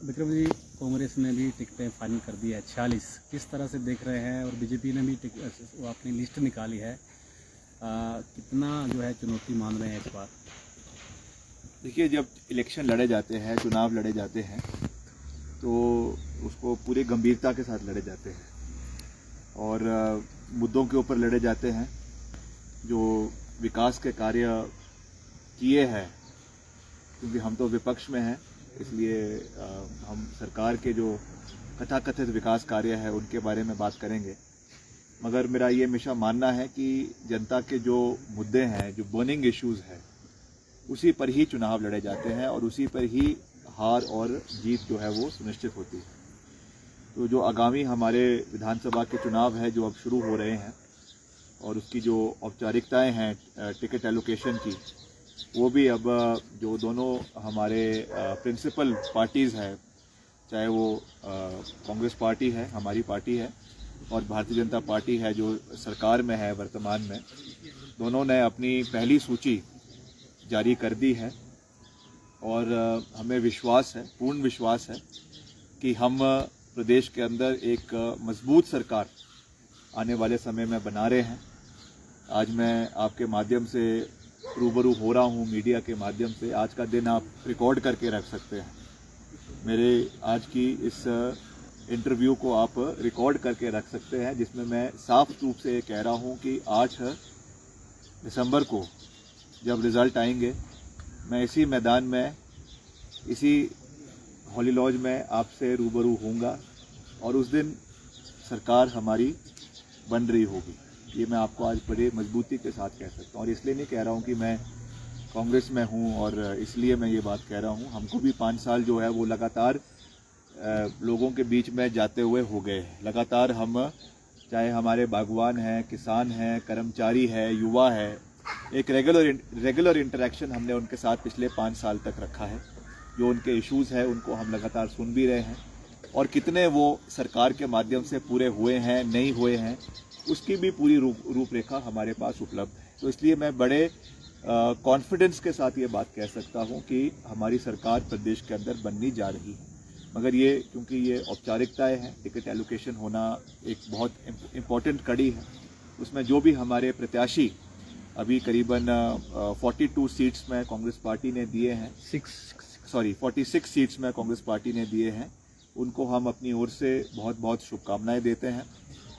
विक्रम जी, कांग्रेस ने भी टिकटें फाइनल कर दी है 46। किस तरह से देख रहे हैं? और बीजेपी ने भी वो अपनी लिस्ट निकाली है। कितना जो है चुनौती मान रहे हैं इस बार? देखिए, जब इलेक्शन लड़े जाते हैं, चुनाव लड़े जाते हैं, तो उसको पूरी गंभीरता के साथ लड़े जाते हैं और मुद्दों के ऊपर लड़े जाते हैं। जो विकास के कार्य किए हैं, क्योंकि हम तो विपक्ष में हैं, इसलिए हम सरकार के जो कथाकथित विकास कार्य है उनके बारे में बात करेंगे। मगर मेरा ये हमेशा मानना है कि जनता के जो मुद्दे हैं, जो बर्निंग इश्यूज हैं, उसी पर ही चुनाव लड़े जाते हैं और उसी पर ही हार और जीत जो है वो सुनिश्चित होती है। तो जो आगामी हमारे विधानसभा के चुनाव है जो अब शुरू हो रहे हैं और उसकी जो औपचारिकताएं हैं टिकट एलोकेशन की, वो भी अब जो दोनों हमारे प्रिंसिपल पार्टीज़ हैं, चाहे वो कांग्रेस पार्टी है, हमारी पार्टी है, और भारतीय जनता पार्टी है जो सरकार में है वर्तमान में, दोनों ने अपनी पहली सूची जारी कर दी है। और हमें विश्वास है, पूर्ण विश्वास है कि हम प्रदेश के अंदर एक मजबूत सरकार आने वाले समय में बना रहे हैं। आज मैं आपके माध्यम से रूबरू हो रहा हूँ, मीडिया के माध्यम से। आज का दिन आप रिकॉर्ड करके रख सकते हैं। मेरे आज की इस इंटरव्यू को आप रिकॉर्ड करके रख सकते हैं, जिसमें मैं साफ रूप से कह रहा हूँ कि 8 दिसंबर को जब रिज़ल्ट आएंगे, मैं इसी मैदान में, इसी हॉली लॉज में आपसे रूबरू होऊंगा और उस दिन सरकार हमारी बन रही होगी। ये मैं आपको आज बड़े मजबूती के साथ कह सकता हूँ। और इसलिए नहीं कह रहा हूँ कि मैं कांग्रेस में हूँ और इसलिए मैं ये बात कह रहा हूँ। हमको भी 5 साल जो है वो लगातार लोगों के बीच में जाते हुए हो गए हैं। लगातार हम, चाहे हमारे बागवान हैं, किसान हैं, कर्मचारी है, युवा है, एक रेगुलर इंटरेक्शन हमने उनके साथ पिछले 5 साल तक रखा है। जो उनके इश्यूज़ हैं उनको हम लगातार सुन भी रहे हैं और कितने वो सरकार के माध्यम से पूरे हुए हैं, नहीं हुए हैं, उसकी भी पूरी रूपरेखा हमारे पास उपलब्ध है। तो इसलिए मैं बड़े कॉन्फिडेंस के साथ ये बात कह सकता हूँ कि हमारी सरकार प्रदेश के अंदर बननी जा रही है। मगर ये, क्योंकि ये औपचारिकताएँ हैं, टिकट एलोकेशन होना एक बहुत इम्पॉर्टेंट कड़ी है। उसमें जो भी हमारे प्रत्याशी अभी करीबन 42 सीट्स में कांग्रेस पार्टी ने दिए हैं, 46 सीट्स में कांग्रेस पार्टी ने दिए हैं, उनको हम अपनी ओर से बहुत बहुत शुभकामनाएं देते हैं।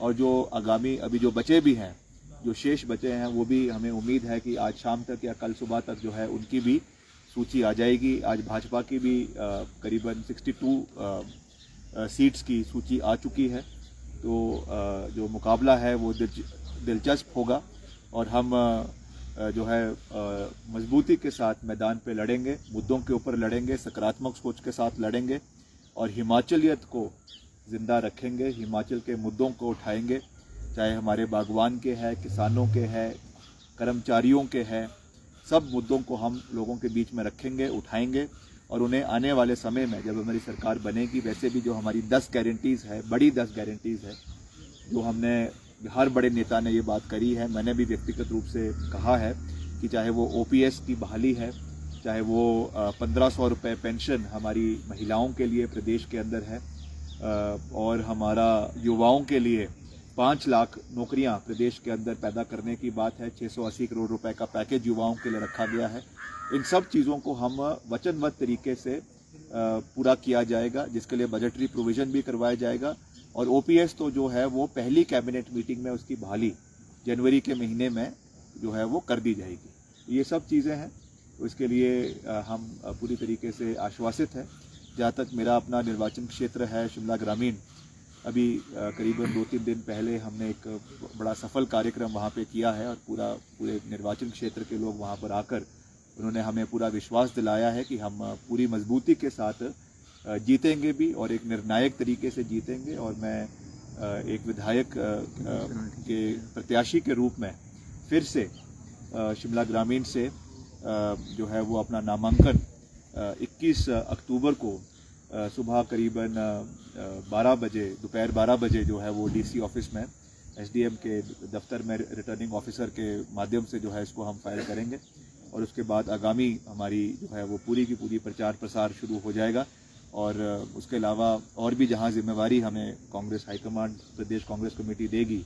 और जो आगामी अभी जो बचे भी हैं, जो शेष बचे हैं, वो भी हमें उम्मीद है कि आज शाम तक या कल सुबह तक जो है उनकी भी सूची आ जाएगी। आज भाजपा की भी करीबन 62 सीट्स की सूची आ चुकी है। तो जो मुकाबला है वो दिलचस्प होगा और हम जो है मजबूती के साथ मैदान पे लड़ेंगे, मुद्दों के ऊपर लड़ेंगे, सकारात्मक सोच के साथ लड़ेंगे और हिमाचलियत को जिंदा रखेंगे, हिमाचल के मुद्दों को उठाएंगे, चाहे हमारे बागवान के हैं, किसानों के हैं, कर्मचारियों के हैं, सब मुद्दों को हम लोगों के बीच में रखेंगे, उठाएंगे और उन्हें आने वाले समय में जब हमारी सरकार बनेगी, वैसे भी जो हमारी 10 गारंटीज़ है, बड़ी 10 गारंटीज़ है, जो हमने, हर बड़े नेता ने ये बात करी है, मैंने भी व्यक्तिगत रूप से कहा है कि चाहे वो OPS की बहाली है, चाहे वो 1500 रुपये पेंशन हमारी महिलाओं के लिए प्रदेश के अंदर है, और हमारा युवाओं के लिए 5 लाख नौकरियां प्रदेश के अंदर पैदा करने की बात है, 680 करोड़ रुपए का पैकेज युवाओं के लिए रखा गया है। इन सब चीज़ों को हम वचनबद्ध तरीके से पूरा किया जाएगा, जिसके लिए बजटरी प्रोविज़न भी करवाया जाएगा। और OPS तो जो है वो पहली कैबिनेट मीटिंग में उसकी बहाली जनवरी के महीने में जो है वो कर दी जाएगी। ये सब चीज़ें हैं, तो इसके लिए हम पूरी तरीके से आश्वासित हैं। जहाँ तक मेरा अपना निर्वाचन क्षेत्र है शिमला ग्रामीण, अभी करीबन 2-3 दिन पहले हमने एक बड़ा सफल कार्यक्रम वहाँ पे किया है और पूरे निर्वाचन क्षेत्र के लोग वहाँ पर आकर उन्होंने हमें पूरा विश्वास दिलाया है कि हम पूरी मजबूती के साथ जीतेंगे भी और एक निर्णायक तरीके से जीतेंगे। और मैं एक विधायक के प्रत्याशी के रूप में फिर से शिमला ग्रामीण से जो है वो अपना नामांकन 21 अक्टूबर को सुबह करीबन 12 बजे, दोपहर 12 बजे जो है वो DC ऑफिस में, SDM के दफ्तर में रिटर्निंग ऑफिसर के माध्यम से जो है इसको हम फाइल करेंगे। और उसके बाद आगामी हमारी जो है वो पूरी की पूरी प्रचार प्रसार शुरू हो जाएगा। और उसके अलावा और भी जहाँ जिम्मेवारी हमें कांग्रेस हाईकमांड प्रदेश कांग्रेस कमेटी देगी,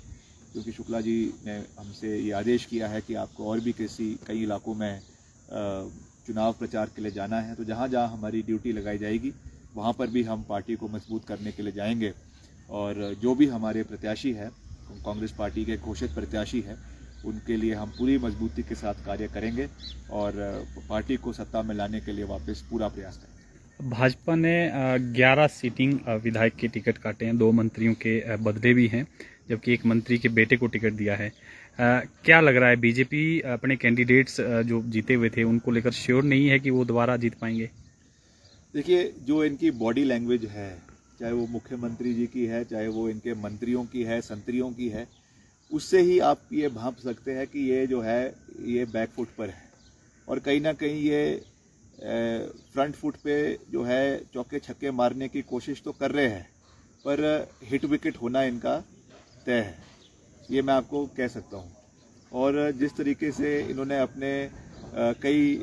क्योंकि शुक्ला जी ने हमसे ये आदेश किया है कि आपको और भी कई इलाकों में चुनाव प्रचार के लिए जाना है, तो जहाँ जहाँ हमारी ड्यूटी लगाई जाएगी वहाँ पर भी हम पार्टी को मजबूत करने के लिए जाएंगे। और जो भी हमारे प्रत्याशी है, कांग्रेस पार्टी के घोषित प्रत्याशी है, उनके लिए हम पूरी मजबूती के साथ कार्य करेंगे और पार्टी को सत्ता में लाने के लिए वापस पूरा प्रयास करेंगे। भाजपा ने 11 सीटिंग विधायक के टिकट काटे हैं, 2 मंत्रियों के बदले भी हैं, जबकि एक मंत्री के बेटे को टिकट दिया है। क्या लग रहा है, बीजेपी अपने कैंडिडेट्स जो जीते हुए थे उनको लेकर श्योर नहीं है कि वो दोबारा जीत पाएंगे? देखिए, जो इनकी बॉडी लैंग्वेज है, चाहे वो मुख्यमंत्री जी की है, चाहे वो इनके मंत्रियों की है, संतरियों की है, उससे ही आप ये भांप सकते हैं कि ये जो है ये बैक फुट पर है और कहीं ना कहीं ये फ्रंट फुट पे जो है चौके छक्के मारने की कोशिश तो कर रहे हैं, पर हिट विकेट होना इनका तय है, ये मैं आपको कह सकता हूँ। और जिस तरीके से इन्होंने अपने कई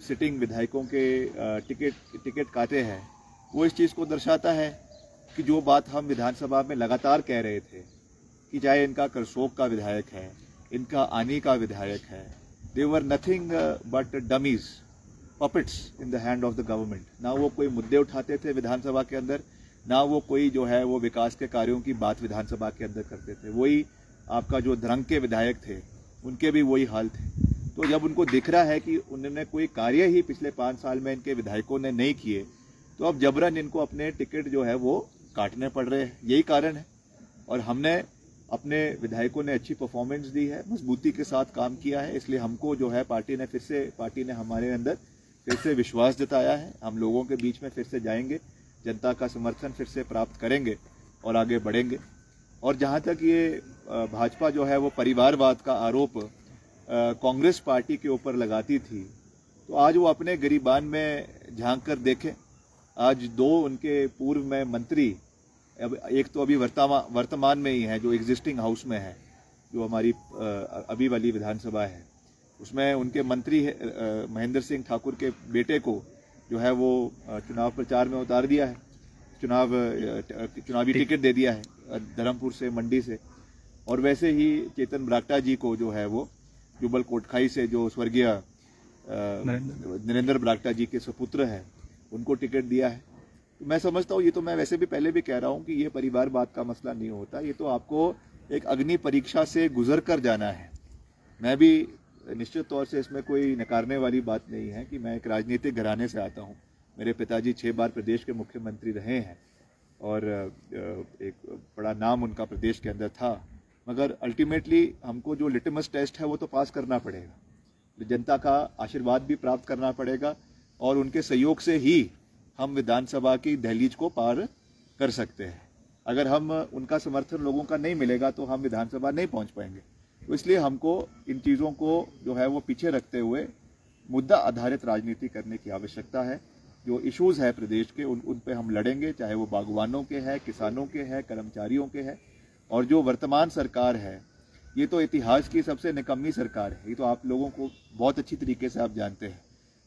सिटिंग विधायकों के टिकट काटे हैं, वो इस चीज़ को दर्शाता है कि जो बात हम विधानसभा में लगातार कह रहे थे कि चाहे इनका करसोग का विधायक है, इनका आनी का विधायक है, they were nothing but dummies, puppets in the hand of the government. ना वो कोई मुद्दे उठाते थे विधानसभा के अंदर, ना वो कोई जो है वो विकास के कार्यों की बात विधानसभा के अंदर करते थे। वही आपका जो धरंग के विधायक थे, उनके भी वही हाल थे। तो जब उनको दिख रहा है कि उन्होंने कोई कार्य ही पिछले 5 साल में इनके विधायकों ने नहीं किए, तो अब जबरन इनको अपने टिकट जो है वो काटने पड़ रहे हैं, यही कारण है। और हमने अपने विधायकों ने अच्छी परफॉर्मेंस दी है, मजबूती के साथ काम किया है, इसलिए हमको जो है पार्टी ने हमारे अंदर फिर से विश्वास जताया है। हम लोगों के बीच में फिर से जाएंगे, जनता का समर्थन फिर से प्राप्त करेंगे और आगे बढ़ेंगे। और जहाँ तक ये भाजपा जो है वो परिवारवाद का आरोप कांग्रेस पार्टी के ऊपर लगाती थी, तो आज वो अपने गिरीबान में झांक कर देखें। आज 2 उनके पूर्व में मंत्री, अब एक तो अभी वर्तमान में ही है जो एग्जिस्टिंग हाउस में है, जो हमारी अभी वाली विधानसभा है, उसमें उनके मंत्री महेंद्र सिंह ठाकुर के बेटे को जो है वो चुनाव प्रचार में उतार दिया है, चुनावी टिकट दे दिया है धर्मपुर से, मंडी से। और वैसे ही चेतन बरागटा जी को जो है वो जुबल कोटखाई से, जो स्वर्गीय नरेंद्र बरागटा जी के सुपुत्र हैं, उनको टिकट दिया है। तो मैं समझता हूँ, ये तो मैं वैसे भी पहले भी कह रहा हूँ कि ये परिवारवाद का मसला नहीं होता, ये तो आपको एक अग्नि परीक्षा से गुजर कर जाना है। मैं भी निश्चित तौर से इसमें कोई नकारने वाली बात नहीं है कि मैं एक राजनीतिक घराने से आता हूँ। मेरे पिताजी 6 बार प्रदेश के मुख्यमंत्री रहे हैं और एक बड़ा नाम उनका प्रदेश के अंदर था, मगर अल्टीमेटली हमको जो लिटमस टेस्ट है वो तो पास करना पड़ेगा, जनता का आशीर्वाद भी प्राप्त करना पड़ेगा और उनके सहयोग से ही हम विधानसभा की दहलीज को पार कर सकते हैं। अगर हम उनका समर्थन लोगों का नहीं मिलेगा तो हम विधानसभा नहीं पहुंच पाएंगे। तो इसलिए हमको इन चीज़ों को जो है वो पीछे रखते हुए मुद्दा आधारित राजनीति करने की आवश्यकता है। जो इश्यूज़ है प्रदेश के उन पे हम लड़ेंगे, चाहे वो बागवानों के हैं, किसानों के हैं, कर्मचारियों के हैं। और जो वर्तमान सरकार है, ये तो इतिहास की सबसे निकम्मी सरकार है, ये तो आप लोगों को बहुत अच्छी तरीके से आप जानते हैं।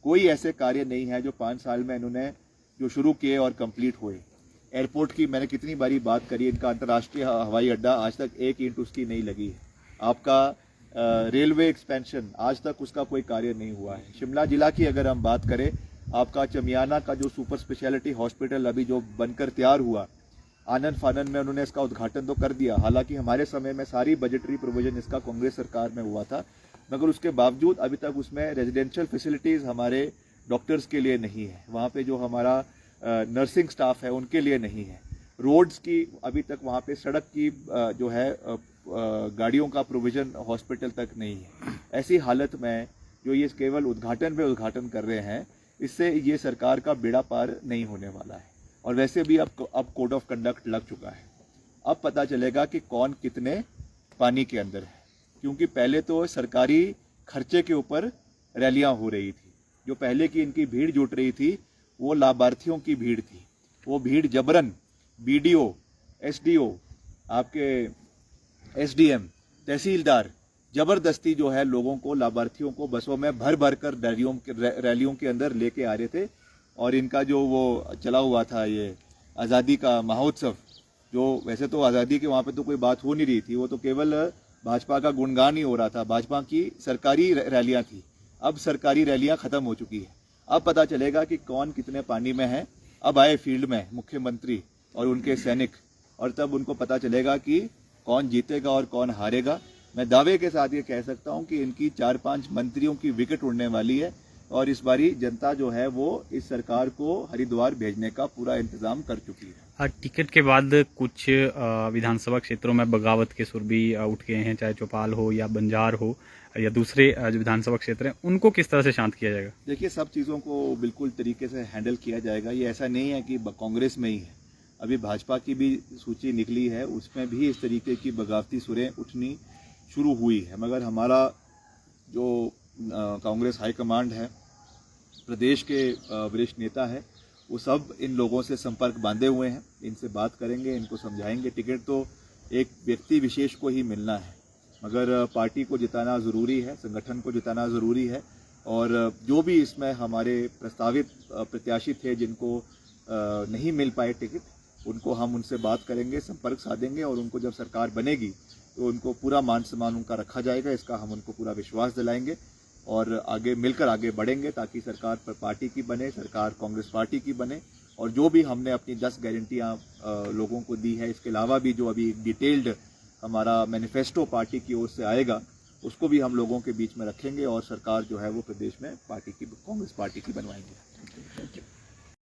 कोई ऐसे कार्य नहीं है जो 5 साल में इन्होंने जो शुरू किए और कंप्लीट हुए। एयरपोर्ट की मैंने कितनी बारी बात करी, इनका अंतर्राष्ट्रीय हवाई अड्डा आज तक 1 ईंट उसकी नहीं लगी है। आपका रेलवे एक्सपेंशन आज तक उसका कोई कार्य नहीं हुआ है। शिमला जिला की अगर हम बात करें, आपका चमियाना का जो सुपर स्पेशलिटी हॉस्पिटल अभी जो बनकर तैयार हुआ, आनंद फानन में उन्होंने इसका उद्घाटन तो कर दिया। हालांकि हमारे समय में सारी बजटरी प्रोविजन इसका कांग्रेस सरकार में हुआ था, मगर उसके बावजूद अभी तक उसमें रेजिडेंशियल फैसिलिटीज़ हमारे डॉक्टर्स के लिए नहीं है, वहाँ पे जो हमारा नर्सिंग स्टाफ है उनके लिए नहीं है। रोड्स की अभी तक वहाँ पे सड़क की जो है गाड़ियों का प्रोविज़न हॉस्पिटल तक नहीं है। ऐसी हालत में जो ये केवल उद्घाटन पे उद्घाटन कर रहे हैं, इससे ये सरकार का बेड़ा पार नहीं होने वाला है। और वैसे भी अब कोड ऑफ कंडक्ट लग चुका है। अब पता चलेगा कि कौन कितने पानी के अंदर है, क्योंकि पहले तो सरकारी खर्चे के ऊपर रैलियां हो रही थी। जो पहले की इनकी भीड़ जुट रही थी वो लाभार्थियों की भीड़ थी। वो भीड़ जबरन बीडीओ, एसडीओ, आपके एसडीएम, तहसीलदार जबरदस्ती जो है लोगों को, लाभार्थियों को बसों में भर भर कर रैलियों के अंदर लेके आ रहे थे। और इनका जो वो चला हुआ था ये आज़ादी का महोत्सव, जो वैसे तो आज़ादी के वहाँ पे तो कोई बात हो नहीं रही थी, वो तो केवल भाजपा का गुणगान ही हो रहा था, भाजपा की सरकारी रैलियाँ थी। अब सरकारी रैलियाँ ख़त्म हो चुकी है, अब पता चलेगा कि कौन कितने पानी में है। अब आए फील्ड में मुख्यमंत्री और उनके सैनिक, और तब उनको पता चलेगा कि कौन जीतेगा और कौन हारेगा। मैं दावे के साथ ये कह सकता हूँ कि इनकी 4-5 मंत्रियों की विकेट उड़ने वाली है, और इस बारी जनता जो है वो इस सरकार को हरिद्वार भेजने का पूरा इंतजाम कर चुकी है। टिकट के बाद कुछ विधानसभा क्षेत्रों में बगावत के सुर भी उठ गए हैं, चाहे चौपाल हो या बंजार हो या दूसरे जो विधानसभा क्षेत्र हैं, उनको किस तरह से शांत किया जाएगा? देखिए, सब चीज़ों को बिल्कुल तरीके से हैंडल किया जाएगा। ये ऐसा नहीं है कि कांग्रेस में ही है, अभी भाजपा की भी सूची निकली है, उसमें भी इस तरीके की बगावती सुरें उठनी शुरू हुई है। मगर हमारा जो कांग्रेस हाईकमांड है, प्रदेश के वरिष्ठ नेता है, वो सब इन लोगों से संपर्क बांधे हुए हैं, इनसे बात करेंगे, इनको समझाएंगे। टिकट तो एक व्यक्ति विशेष को ही मिलना है, मगर पार्टी को जिताना ज़रूरी है, संगठन को जिताना ज़रूरी है। और जो भी इसमें हमारे प्रस्तावित प्रत्याशी थे जिनको नहीं मिल पाए टिकट, उनको हम उनसे बात करेंगे, संपर्क साधेंगे, और उनको जब सरकार बनेगी तो उनको पूरा मान सम्मान उनका रखा जाएगा, इसका हम उनको पूरा विश्वास दिलाएंगे और आगे मिलकर आगे बढ़ेंगे ताकि सरकार पर पार्टी की बने, सरकार कांग्रेस पार्टी की बने। और जो भी हमने अपनी 10 गारंटियाँ लोगों को दी है, इसके अलावा भी जो अभी डिटेल्ड हमारा मैनिफेस्टो पार्टी की ओर से आएगा, उसको भी हम लोगों के बीच में रखेंगे और सरकार जो है वो प्रदेश में पार्टी की, कांग्रेस पार्टी की बनवाएंगे।